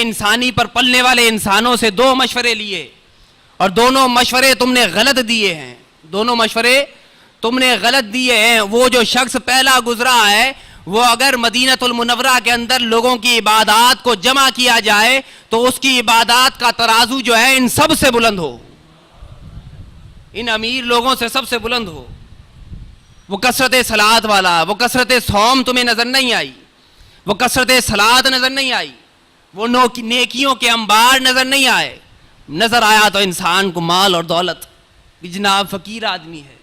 انسانی پر پلنے والے انسانوں سے 2 مشورے لیے اور دونوں مشورے تم نے غلط دیے ہیں. دونوں مشورے تم نے غلط دیے ہیں. وہ جو شخص پہلا گزرا ہے وہ اگر مدینہ المنورہ کے اندر لوگوں کی عبادات کو جمع کیا جائے تو اس کی عبادات کا ترازو جو ہے ان سب سے بلند ہو, ان امیر لوگوں سے سب سے بلند ہو. وہ کثرت صلات والا, وہ کثرت صوم تمہیں نظر نہیں آئی, وہ کثرت صلات نظر نہیں آئی, وہ نیکیوں کے انبار نظر نہیں آئے. نظر آیا تو انسان کو مال اور دولت, جناب فقیر آدمی ہے,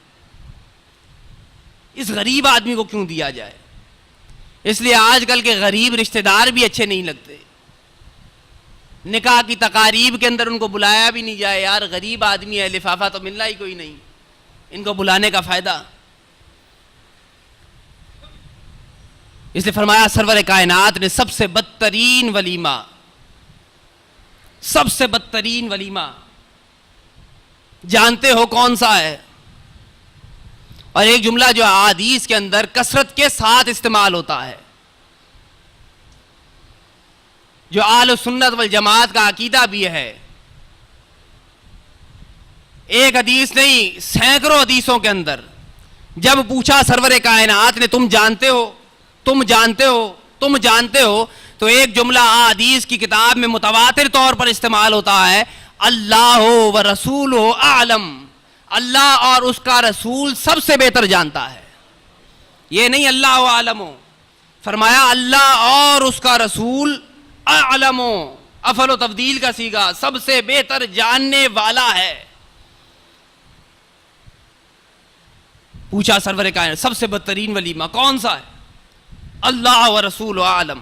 اس غریب آدمی کو کیوں دیا جائے. اس لیے آج کل کے غریب رشتہ دار بھی اچھے نہیں لگتے. نکاح کی تقاریب کے اندر ان کو بلایا بھی نہیں جائے, یار غریب آدمی ہے, لفافہ تو ملنا ہی کوئی نہیں, ان کو بلانے کا فائدہ. اس لیے فرمایا سرور کائنات نے سب سے بدترین ولیمہ, سب سے بدترین ولیمہ جانتے ہو کون سا ہے؟ اور ایک جملہ جو احادیث کے اندر کثرت کے ساتھ استعمال ہوتا ہے, جو اہل سنت والجماعت کا عقیدہ بھی ہے, ایک حدیث نہیں سینکڑوں حدیثوں کے اندر جب پوچھا سرور کائنات نے تم جانتے ہو, تم جانتے ہو, تم جانتے ہو, تو ایک جملہ احادیث کی کتاب میں متواتر طور پر استعمال ہوتا ہے, اللہ و رسول اعلم, اللہ اور اس کا رسول سب سے بہتر جانتا ہے. یہ نہیں اللہ عالم ہو, فرمایا اللہ اور اس کا رسول اعلم, افعل و تفضیل کا صیغہ, سب سے بہتر جاننے والا ہے. پوچھا سرور کائنات سب سے بدترین ولیمہ کون سا ہے؟ اللہ و رسول اعلم.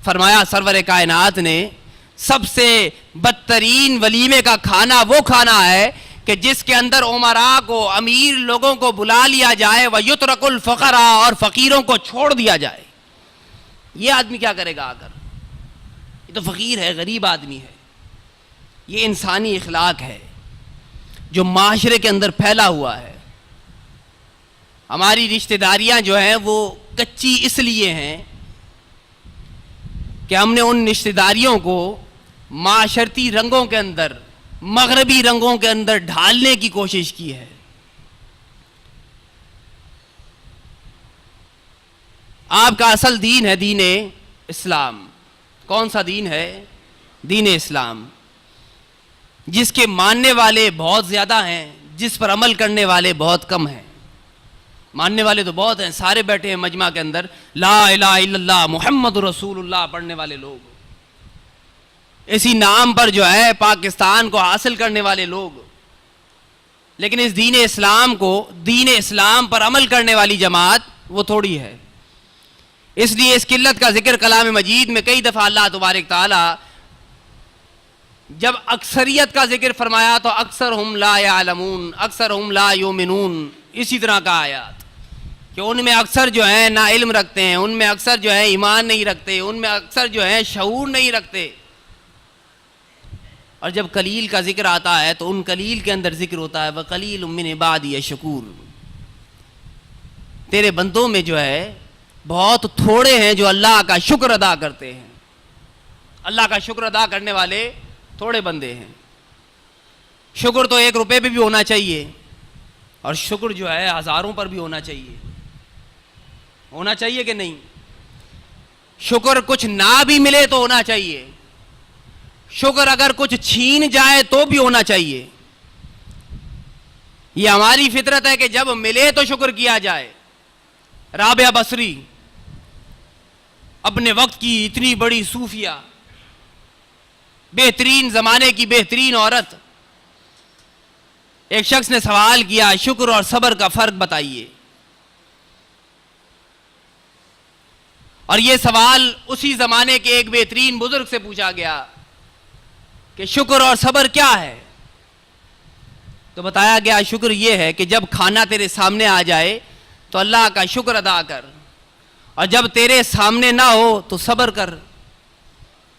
فرمایا سرور کائنات نے سب سے بدترین ولیمے کا کھانا وہ کھانا ہے کہ جس کے اندر امراء کو, امیر لوگوں کو بلا لیا جائے, وَيُتْرَكُ الْفُقَرَاءَ, اور فقیروں کو چھوڑ دیا جائے. یہ آدمی کیا کرے گا آ کر؟ یہ تو فقیر ہے, غریب آدمی ہے. یہ انسانی اخلاق ہے جو معاشرے کے اندر پھیلا ہوا ہے. ہماری رشتہ داریاں جو ہیں وہ کچی اس لیے ہیں کہ ہم نے ان رشتہ داریوں کو معاشرتی رنگوں کے اندر, مغربی رنگوں کے اندر ڈھالنے کی کوشش کی ہے. آپ کا اصل دین ہے دین اسلام. کون سا دین ہے؟ دین اسلام, جس کے ماننے والے بہت زیادہ ہیں, جس پر عمل کرنے والے بہت کم ہیں. ماننے والے تو بہت ہیں, سارے بیٹھے ہیں مجمع کے اندر لا الہ الا اللہ محمد رسول اللہ پڑھنے والے لوگ, اسی نام پر جو ہے پاکستان کو حاصل کرنے والے لوگ, لیکن اس دین اسلام کو, دین اسلام پر عمل کرنے والی جماعت وہ تھوڑی ہے. اس لیے اس قلت کا ذکر کلام مجید میں کئی دفعہ اللہ تبارک تعالی جب اکثریت کا ذکر فرمایا تو اکثرہم لا یعلمون, اکثرہم لا یؤمنون, اسی طرح کا آیات کہ ان میں اکثر جو ہیں نا علم رکھتے ہیں, ان میں اکثر جو ہے ایمان نہیں رکھتے, ان میں اکثر جو ہے شعور نہیں رکھتے. اور جب قلیل کا ذکر آتا ہے تو ان قلیل کے اندر ذکر ہوتا ہے وَقَلِيلٌ مِّنْ عِبَادِيَ الشَّكُورُ, تیرے بندوں میں جو ہے بہت تھوڑے ہیں جو اللہ کا شکر ادا کرتے ہیں. اللہ کا شکر ادا کرنے والے تھوڑے بندے ہیں. شکر تو 1 روپے پہ بھی ہونا چاہیے, اور شکر جو ہے ہزاروں پر بھی ہونا چاہیے. ہونا چاہیے کہ نہیں؟ شکر کچھ نہ بھی ملے تو ہونا چاہیے, شکر اگر کچھ چھین جائے تو بھی ہونا چاہیے. یہ ہماری فطرت ہے کہ جب ملے تو شکر کیا جائے. رابعہ بصری اپنے وقت کی اتنی بڑی صوفیہ, بہترین زمانے کی بہترین عورت, ایک شخص نے سوال کیا شکر اور صبر کا فرق بتائیے. اور یہ سوال اسی زمانے کے ایک بہترین بزرگ سے پوچھا گیا کہ شکر اور صبر کیا ہے؟ تو بتایا گیا شکر یہ ہے کہ جب کھانا تیرے سامنے آ جائے تو اللہ کا شکر ادا کر, اور جب تیرے سامنے نہ ہو تو صبر کر.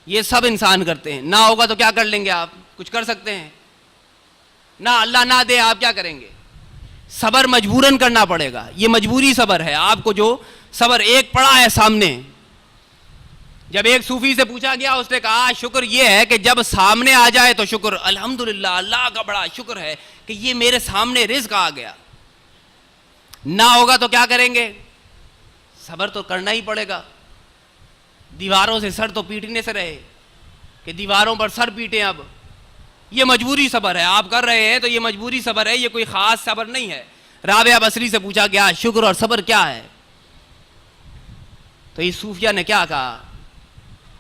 یہ سب انسان کرتے ہیں. نہ ہوگا تو کیا کر لیں گے آپ؟ کچھ کر سکتے ہیں؟ نہ اللہ نہ دے آپ کیا کریں گے؟ صبر مجبوراً کرنا پڑے گا. یہ مجبوری صبر ہے. آپ کو جو صبر ایک پڑا ہے سامنے, جب ایک صوفی سے پوچھا گیا اس نے کہا شکر یہ ہے کہ جب سامنے آ جائے تو شکر، الحمدللہ اللہ کا بڑا شکر ہے کہ یہ میرے سامنے رزق آ گیا، نہ ہوگا تو کیا کریں گے؟ صبر تو کرنا ہی پڑے گا، دیواروں سے سر تو پیٹنے سے رہے کہ دیواروں پر سر پیٹیں، اب یہ مجبوری صبر ہے، آپ کر رہے ہیں تو یہ مجبوری صبر ہے، یہ کوئی خاص صبر نہیں ہے۔ رابعہ بصری سے پوچھا گیا شکر اور صبر کیا ہے، تو اس صوفیہ نے کیا کہا،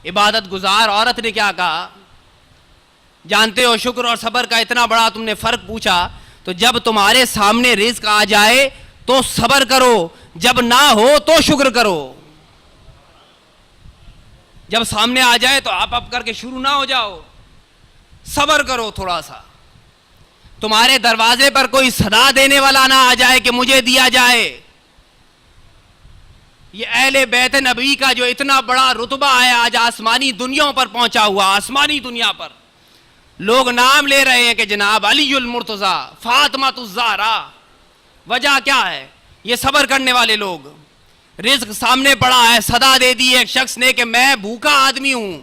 عبادت گزار عورت نے کیا کہا، جانتے ہو شکر اور صبر کا اتنا بڑا تم نے فرق پوچھا، تو جب تمہارے سامنے رزق آ جائے تو صبر کرو، جب نہ ہو تو شکر کرو۔ جب سامنے آ جائے تو آپ کر کے شروع نہ ہو جاؤ، صبر کرو تھوڑا سا۔ تمہارے دروازے پر کوئی صدا دینے والا نہ آ جائے کہ مجھے دیا جائے۔ یہ اہل بیت نبی کا جو اتنا بڑا رتبہ ہے آج آسمانی دنیا پر پہنچا ہوا، آسمانی دنیا پر لوگ نام لے رہے ہیں کہ جناب علی المرتضیٰ، فاطمہ الزہرا، وجہ کیا ہے؟ یہ صبر کرنے والے لوگ۔ رزق سامنے پڑا ہے، صدا دے دی ایک شخص نے کہ میں بھوکا آدمی ہوں،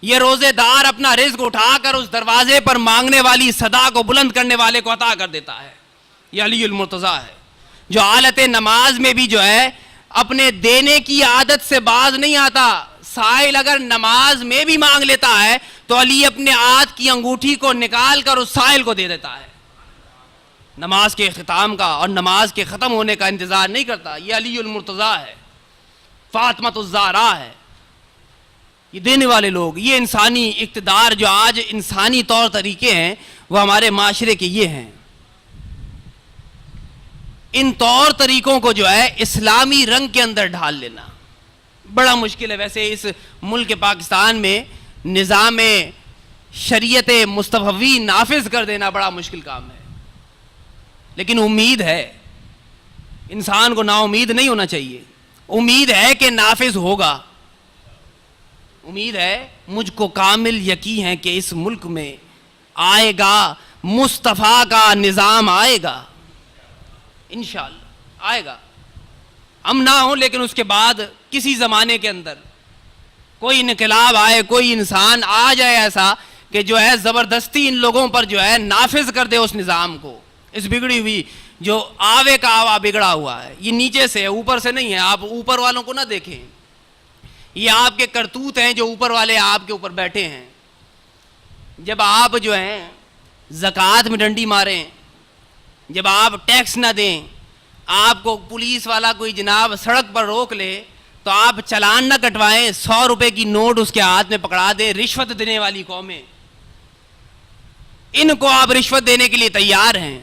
یہ روزے دار اپنا رزق اٹھا کر اس دروازے پر مانگنے والی صدا کو بلند کرنے والے کو عطا کر دیتا ہے، یہ علی المرتضیٰ ہے۔ جو حالت نماز میں بھی جو ہے اپنے دینے کی عادت سے باز نہیں آتا، سائل اگر نماز میں بھی مانگ لیتا ہے تو علی اپنے ہاتھ کی انگوٹھی کو نکال کر اس سائل کو دے دیتا ہے، نماز کے اختتام کا اور نماز کے ختم ہونے کا انتظار نہیں کرتا۔ یہ علی المرتضیٰ ہے، فاطمہ الزہرا ہے، یہ دینے والے لوگ۔ یہ انسانی اقتدار جو آج انسانی طور طریقے ہیں وہ ہمارے معاشرے کے یہ ہیں۔ ان طور طریقوں کو جو ہے اسلامی رنگ کے اندر ڈھال لینا بڑا مشکل ہے۔ ویسے اس ملک پاکستان میں نظام شریعت مصطفی نافذ کر دینا بڑا مشکل کام ہے، لیکن امید ہے، انسان کو نا امید نہیں ہونا چاہیے، امید ہے کہ نافذ ہوگا، امید ہے، مجھ کو کامل یقین ہے کہ اس ملک میں آئے گا مصطفیٰ کا نظام، آئے گا انشاءاللہ آئے گا۔ ہم نہ ہوں لیکن اس کے بعد کسی زمانے کے اندر کوئی انقلاب آئے، کوئی انسان آ جائے ایسا کہ جو ہے زبردستی ان لوگوں پر جو ہے نافذ کر دے اس نظام کو، اس بگڑی ہوئی جو آوے کا آوا بگڑا ہوا ہے، یہ نیچے سے ہے، اوپر سے نہیں ہے۔ آپ اوپر والوں کو نہ دیکھیں، یہ آپ کے کرتوت ہیں جو اوپر والے آپ کے اوپر بیٹھے ہیں۔ جب آپ جو ہیں زکوٰۃ میں ڈنڈی ماریں، جب آپ ٹیکس نہ دیں، آپ کو پولیس والا کوئی جناب سڑک پر روک لے تو آپ چلان نہ کٹوائیں، 100 روپے کی نوٹ اس کے ہاتھ میں پکڑا دیں، رشوت دینے والی قومیں، ان کو آپ رشوت دینے کے لیے تیار ہیں،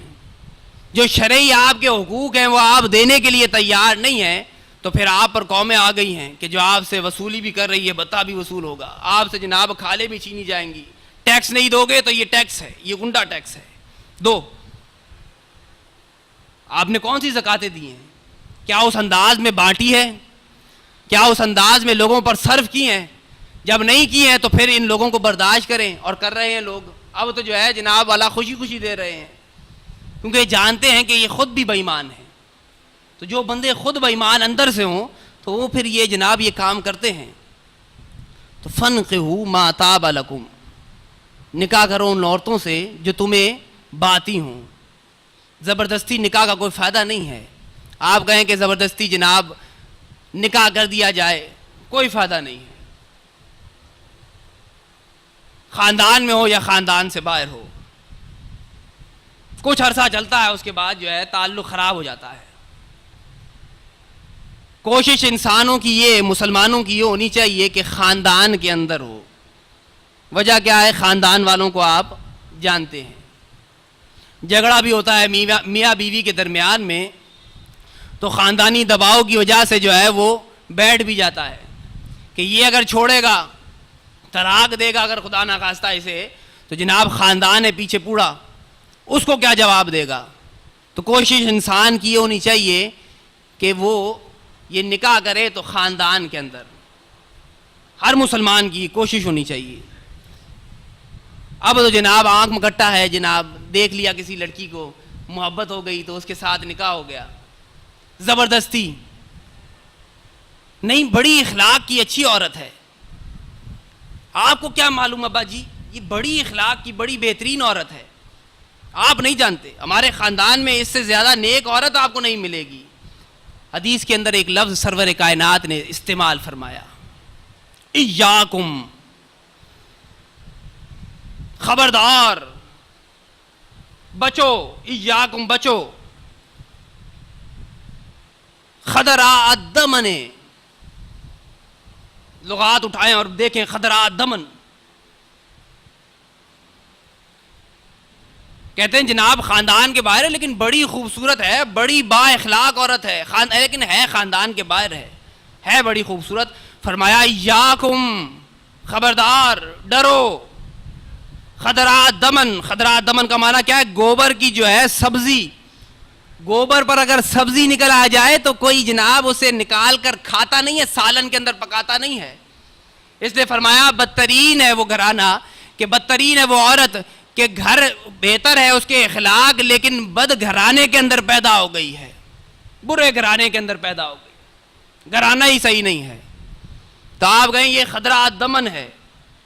جو شرعی آپ کے حقوق ہیں وہ آپ دینے کے لیے تیار نہیں ہیں، تو پھر آپ پر قومیں آ گئی ہیں کہ جو آپ سے وصولی بھی کر رہی ہے، بتا بھی وصول ہوگا، آپ سے جناب کھالیں بھی چھینی جائیں گی، ٹیکس نہیں دو گے تو یہ ٹیکس ہے، یہ گنڈا ٹیکس ہے، دو۔ آپ نے کون سی زکاتیں دی ہیں؟ کیا اس انداز میں بانٹی ہے؟ کیا اس انداز میں لوگوں پر صرف کی ہیں؟ جب نہیں کی ہیں تو پھر ان لوگوں کو برداشت کریں، اور کر رہے ہیں لوگ، اب تو جو ہے جناب والا خوشی خوشی دے رہے ہیں، کیونکہ جانتے ہیں کہ یہ خود بھی بے ایمان ہیں۔ تو جو بندے خود بے ایمان اندر سے ہوں تو وہ پھر یہ جناب یہ کام کرتے ہیں۔ تو فَانْكِحُوا مَا طَابَ لَكُمْ، نکاح کرو ان عورتوں سے جو تمہیں باتی ہوں۔ زبردستی نکاح کا کوئی فائدہ نہیں ہے۔ آپ کہیں کہ زبردستی جناب نکاح کر دیا جائے، کوئی فائدہ نہیں ہے، خاندان میں ہو یا خاندان سے باہر ہو، کچھ عرصہ چلتا ہے اس کے بعد جو ہے تعلق خراب ہو جاتا ہے۔ کوشش انسانوں کی یہ، مسلمانوں کی یہ ہونی چاہیے کہ خاندان کے اندر ہو۔ وجہ کیا ہے؟ خاندان والوں کو آپ جانتے ہیں، جھگڑا بھی ہوتا ہے میاں بیوی کے درمیان میں، تو خاندانی دباؤ کی وجہ سے جو ہے وہ بیٹھ بھی جاتا ہے کہ یہ اگر چھوڑے گا، طلاق دے گا اگر خدا نخواستہ اسے، تو جناب خاندان ہے پیچھے پوڑا، اس کو کیا جواب دے گا؟ تو کوشش انسان کی یہ ہونی چاہیے کہ وہ یہ نکاح کرے تو خاندان کے اندر، ہر مسلمان کی کوشش ہونی چاہیے۔ اب تو جناب آنکھ مکٹا ہے، جناب دیکھ لیا کسی لڑکی کو، محبت ہو گئی تو اس کے ساتھ نکاح ہو گیا، زبردستی نہیں۔ بڑی اخلاق کی اچھی عورت ہے، آپ کو کیا معلوم ابا جی، یہ بڑی اخلاق کی بڑی بہترین عورت ہے، آپ نہیں جانتے، ہمارے خاندان میں اس سے زیادہ نیک عورت آپ کو نہیں ملے گی. حدیث کے اندر ایک لفظ سرور کائنات نے استعمال فرمایا، ایاکم، خبردار، بچو، ایاکم بچو، خدراء الدمن، لغات اٹھائیں اور دیکھیں خدراء الدمن. کہتے ہیں جناب خاندان کے باہر ہے لیکن بڑی خوبصورت ہے، بڑی با اخلاق عورت ہے، لیکن ہے خاندان کے باہر ہے بڑی خوبصورت. فرمایا یاکم، خبردار، ڈرو، خدراء الدمن. خدراء الدمن کا معنی کیا ہے؟ گوبر کی جو ہے سبزی، گوبر پر اگر سبزی نکل آ جائے تو کوئی جناب اسے نکال کر کھاتا نہیں ہے، سالن کے اندر پکاتا نہیں ہے. اس نے فرمایا بدترین ہے وہ گھرانہ، کہ بدترین ہے وہ عورت کہ گھر بہتر ہے اس کے اخلاق لیکن بد گھرانے کے اندر پیدا ہو گئی ہے، برے گھرانے کے اندر پیدا ہو گئی، گھرانہ ہی صحیح نہیں ہے. تو آپ کہیں یہ خدراء الدمن ہے،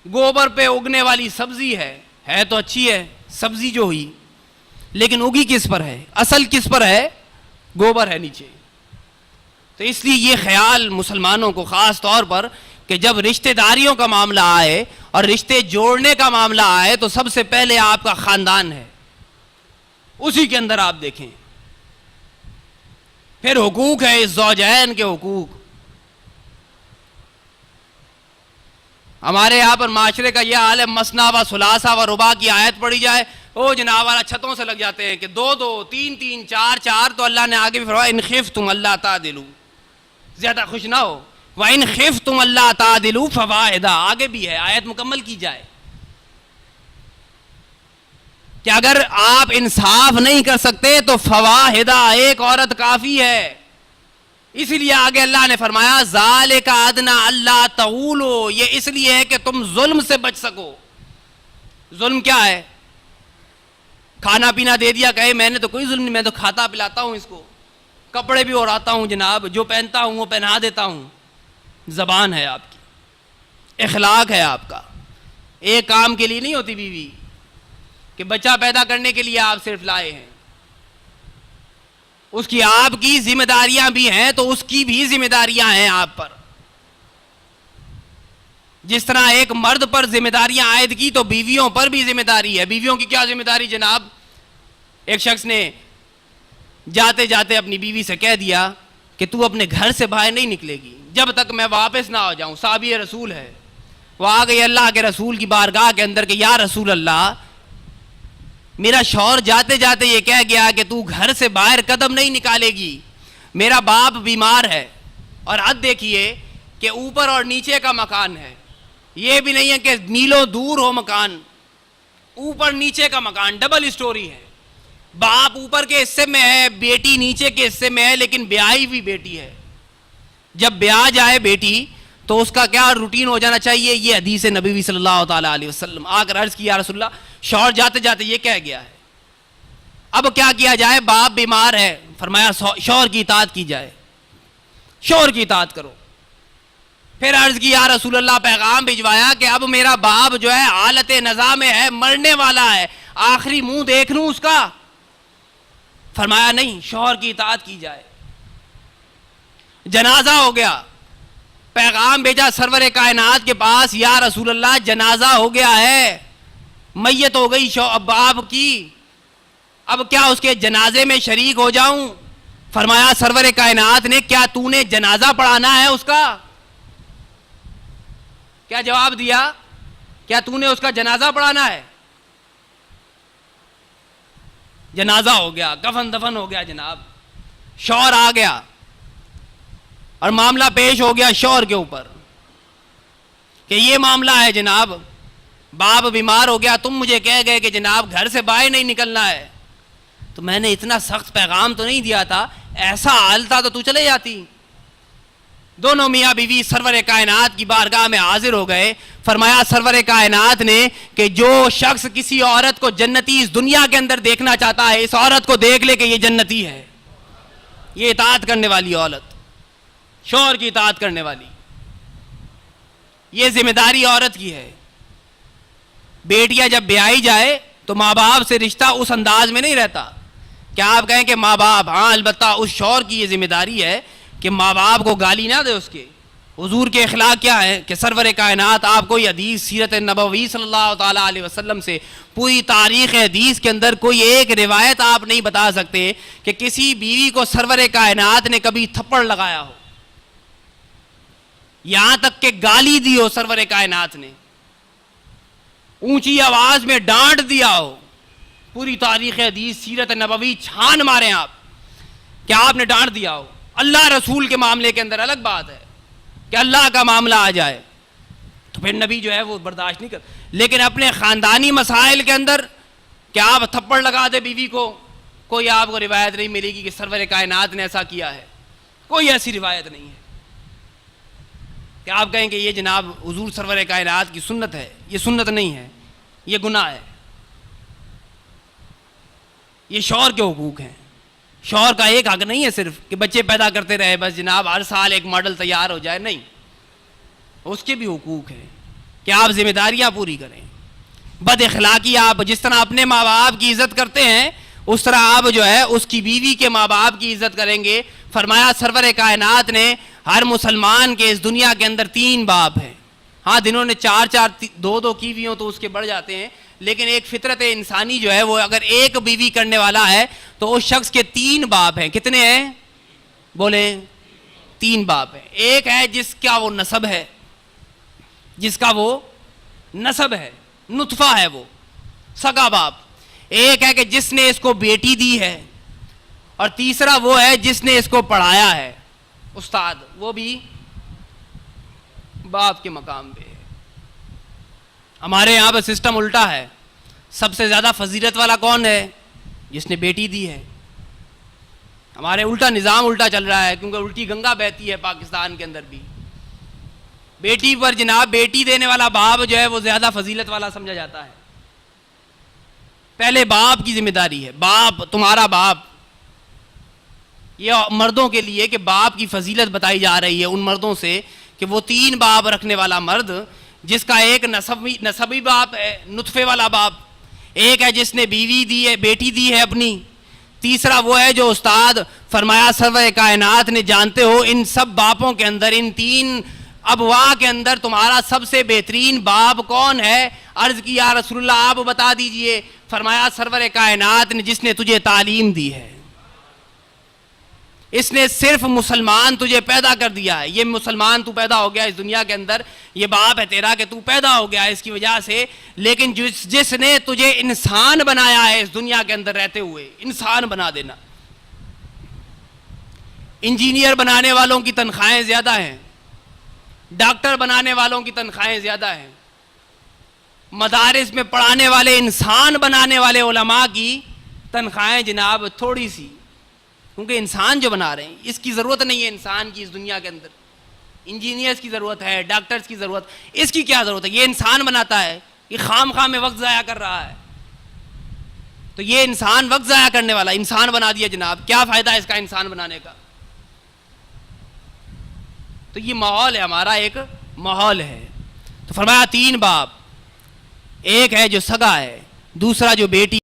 گوبر پہ اگنے والی سبزی ہے تو اچھی ہے سبزی جو ہوئی، لیکن اگی کس پر ہے؟ اصل کس پر ہے؟ گوبر ہے نیچے. تو اس لیے یہ خیال مسلمانوں کو خاص طور پر کہ جب رشتہ داریوں کا معاملہ آئے اور رشتے جوڑنے کا معاملہ آئے تو سب سے پہلے آپ کا خاندان ہے، اسی کے اندر آپ دیکھیں. پھر حقوق ہے اس زوجین کے حقوق. ہمارے یہاں پر معاشرے کا یہ حال ہے، مثنیٰ و ثلاثہ و رباع کی آیت پڑھی جائے، او جناب والا چھتوں سے لگ جاتے ہیں کہ 2 2 3 3 4 4. تو اللہ نے آگے بھی فرمایا ان خفتم اللہ تعدلوا، زیادہ خوش نہ ہو، وَإِنْ خِفْتُمْ أَلَّا تَعْدِلُوا فَوَاحِدَةً، آگے بھی ہے، آیت مکمل کی جائے کہ اگر آپ انصاف نہیں کر سکتے تو فواحدہ، ایک عورت کافی ہے. اسی لیے آگے اللہ نے فرمایا ذَلِكَ أَدْنَىٰ أَلَّا تَعُولُوا، یہ اس لیے ہے کہ تم ظلم سے بچ سکو. ظلم کیا ہے؟ کھانا پینا دے دیا، کہے میں نے تو کوئی ظلم نہیں، میں تو کھاتا پلاتا ہوں اس کو، کپڑے بھی اڑاتا ہوں جناب، جو پہنتا ہوں وہ پہنا دیتا ہوں. زبان ہے آپ کی، اخلاق ہے آپ کا. ایک کام کے لیے نہیں ہوتی بیوی کہ بچہ پیدا کرنے کے لیے آپ صرف لائے ہیں، اس کی آپ کی ذمہ داریاں بھی ہیں، تو اس کی بھی ذمہ داریاں ہیں آپ پر. جس طرح ایک مرد پر ذمہ داریاں عائد کی تو بیویوں پر بھی ذمہ داری ہے. بیویوں کی کیا ذمہ داری جناب؟ ایک شخص نے جاتے جاتے اپنی بیوی سے کہہ دیا کہ تو اپنے گھر سے باہر نہیں نکلے گی جب تک میں واپس نہ ہو جاؤں. صحابی رسول ہے، وہ آ گئی اللہ کے رسول کی بارگاہ کے اندر کہ یا رسول اللہ، میرا شوہر جاتے جاتے یہ کہہ گیا کہ تو گھر سے باہر قدم نہیں نکالے گی، میرا باپ بیمار ہے، اور حد دیکھیے کہ اوپر اور نیچے کا مکان ہے، یہ بھی نہیں ہے کہ میلوں دور ہو مکان، اوپر نیچے کا مکان، ڈبل اسٹوری ہے. باپ اوپر کے حصے میں ہے، بیٹی نیچے کے حصے میں ہے، لیکن بیائی ہوئی بیٹی ہے. جب بیاہ جائے بیٹی تو اس کا کیا روٹین ہو جانا چاہیے؟ یہ حدیث نبوی صلی اللہ تعالیٰ علیہ وسلم. آ کر عرض کیا رسول اللہ شوہر جاتے جاتے یہ کہہ گیا ہے، اب کیا کیا جائے؟ باپ بیمار ہے. فرمایا شوہر کی اطاعت کی جائے، شوہر کی اطاعت کرو. پھر عرض کی یا رسول اللہ، پیغام بھجوایا کہ اب میرا باپ جو ہے حالت نزا میں ہے، مرنے والا ہے، آخری منہ دیکھ لوں اس کا. فرمایا نہیں، شوہر کی اطاعت کی جائے. جنازہ ہو گیا، پیغام بھیجا سرور کائنات کے پاس، یا رسول اللہ جنازہ ہو گیا ہے، میت ہو گئی باپ کی، اب کیا اس کے جنازے میں شریک ہو جاؤں؟ فرمایا سرور کائنات نے کیا تو نے جنازہ پڑھانا ہے اس کا؟ کیا جواب دیا؟ کیا تو نے اس کا جنازہ پڑھانا ہے؟ جنازہ ہو گیا، کفن دفن ہو گیا جناب، شوہر آ گیا اور معاملہ پیش ہو گیا شوہر کے اوپر کہ یہ معاملہ ہے جناب، باپ بیمار ہو گیا، تم مجھے کہہ گئے کہ جناب گھر سے باہر نہیں نکلنا ہے، تو میں نے اتنا سخت پیغام تو نہیں دیا تھا، ایسا حال تھا تو چلے جاتی. دونوں میاں بیوی سرور کائنات کی بارگاہ میں حاضر ہو گئے. فرمایا سرور کائنات نے کہ جو شخص کسی عورت کو جنتی اس دنیا کے اندر دیکھنا چاہتا ہے، اس عورت کو دیکھ لے کہ یہ جنتی ہے، یہ اطاعت کرنے والی عورت، شوہر کی اطاعت کرنے والی، یہ ذمہ داری عورت کی ہے. بیٹیاں جب بیائی جائے تو ماں باپ سے رشتہ اس انداز میں نہیں رہتا کہ آپ کہیں کہ ماں باپ, ہاں البتہ اس شوہر کی یہ ذمہ داری ہے کہ ماں باپ کو گالی نہ دے. اس کے حضور کے اخلاق کیا ہے کہ سرور کائنات آپ کوئی حدیث سیرت نبوی صلی اللہ تعالیٰ علیہ وسلم سے پوری تاریخ حدیث کے اندر کوئی ایک روایت آپ نہیں بتا سکتے کہ کسی بیوی کو سرور کائنات نے کبھی تھپڑ لگایا ہو, یہاں تک کہ گالی دی ہو سرور کائنات نے, اونچی آواز میں ڈانٹ دیا ہو. پوری تاریخ حدیث سیرت نبوی چھان ماریں آپ کہ آپ نے ڈانٹ دیا ہو. اللہ رسول کے معاملے کے اندر الگ بات ہے کہ اللہ کا معاملہ آ جائے تو پھر نبی جو ہے وہ برداشت نہیں کرتا, لیکن اپنے خاندانی مسائل کے اندر کہ آپ تھپڑ لگا دے بیوی کو, کوئی آپ کو روایت نہیں ملے گی کہ سرور کائنات نے ایسا کیا ہے. کوئی ایسی روایت نہیں ہے کہ آپ کہیں کہ یہ جناب حضور سرور کائنات کی سنت ہے. یہ سنت نہیں ہے, یہ گناہ ہے. یہ شوہر کے حقوق ہیں. شوہر کا ایک حق نہیں ہے صرف کہ بچے پیدا کرتے رہے بس جناب ہر سال ایک ماڈل تیار ہو جائے, نہیں, اس کے بھی حقوق ہیں کہ آپ ذمہ داریاں پوری کریں. بد اخلاقی آپ جس طرح اپنے ماں باپ کی عزت کرتے ہیں اس طرح آپ جو ہے اس کی بیوی کے ماں باپ کی عزت کریں گے. فرمایا سرور کائنات نے ہر مسلمان کے اس دنیا کے اندر 3 باپ ہیں. ہاں جنہوں نے 4 2 کی بھی ہوں تو اس کے بڑھ جاتے ہیں, لیکن ایک فطرت انسانی جو ہے وہ اگر ایک بیوی کرنے والا ہے تو اس شخص کے 3 باپ ہیں. کتنے ہیں بولیں؟ 3 باپ ہیں. ایک ہے جس کا وہ نسب ہے, جس کا وہ نسب ہے, نطفہ ہے, وہ سگا باپ. ایک ہے کہ جس نے اس کو بیٹی دی ہے, اور تیسرا وہ ہے جس نے اس کو پڑھایا ہے, استاد. وہ بھی باپ کے مقام پہ ہے. ہمارے یہاں پہ سسٹم الٹا ہے. سب سے زیادہ فضیلت والا کون ہے؟ جس نے بیٹی دی ہے. ہمارے الٹا نظام الٹا چل رہا ہے کیونکہ الٹی گنگا بہتی ہے پاکستان کے اندر بھی. بیٹی پر جناب بیٹی دینے والا باپ جو ہے وہ زیادہ فضیلت والا سمجھا جاتا ہے. پہلے باپ کی ذمہ داری ہے. باپ, تمہارا باپ, یہ مردوں کے لیے کہ باپ کی فضیلت بتائی جا رہی ہے ان مردوں سے کہ وہ 3 باپ رکھنے والا مرد جس کا ایک نسبی باپ ہے, نطفے والا باپ. ایک ہے جس نے بیوی دی ہے, بیٹی دی ہے اپنی. تیسرا وہ ہے جو استاد. فرمایا سرور کائنات نے جانتے ہو ان سب باپوں کے اندر, ان 3 ابوا کے اندر تمہارا سب سے بہترین باپ کون ہے؟ عرض کی یا رسول اللہ آپ بتا دیجئے. فرمایا سرور کائنات نے جس نے تجھے تعلیم دی ہے, اس نے صرف مسلمان تجھے پیدا کر دیا ہے. یہ مسلمان تو پیدا ہو گیا اس دنیا کے اندر, یہ باپ ہے تیرا کہ تو پیدا ہو گیا اس کی وجہ سے, لیکن جس نے تجھے انسان بنایا ہے اس دنیا کے اندر رہتے ہوئے, انسان بنا دینا. انجینئر بنانے والوں کی تنخواہیں زیادہ ہیں, ڈاکٹر بنانے والوں کی تنخواہیں زیادہ ہیں, مدارس میں پڑھانے والے انسان بنانے والے علماء کی تنخواہیں جناب تھوڑی سی, کیونکہ انسان جو بنا رہے ہیں اس کی ضرورت نہیں ہے انسان کی اس دنیا کے اندر. انجینئرز کی ضرورت ہے, ڈاکٹرز کی ضرورت, اس کی کیا ضرورت ہے؟ یہ انسان بناتا ہے, یہ خام خام میں وقت ضائع کر رہا ہے. تو یہ انسان وقت ضائع کرنے والا انسان بنا دیا جناب, کیا فائدہ ہے اس کا انسان بنانے کا؟ تو یہ ماحول ہے ہمارا, ایک ماحول ہے. تو فرمایا 3 باپ, ایک ہے جو سگا ہے, دوسرا جو بیٹی